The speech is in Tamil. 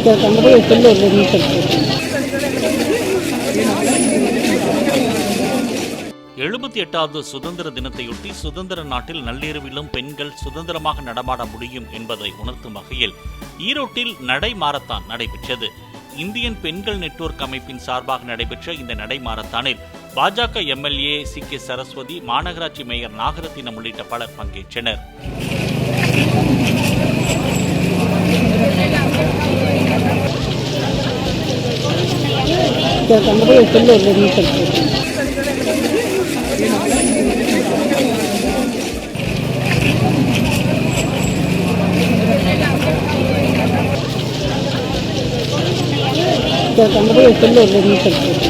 78வது சுதந்திர தினத்தையொட்டி சுதந்திர நாட்டில் நள்ளிரவிலும் பெண்கள் சுதந்திரமாக நடமாட முடியும் என்பதை உணர்த்தும் வகையில் ஈரோட்டில் நடை மாரத்தான் நடைபெற்றது. இந்தியன் பெண்கள் நெட்வொர்க் அமைப்பின் சார்பாக நடைபெற்ற இந்த நடை மாரத்தானில் பாஜக எம்எல்ஏ சி.கே. சரஸ்வதி, மாநகராட்சி மேயர் நாகரத்தினம் உள்ளிட்ட பலர் பங்கேற்றனர். கண்டிப்பாக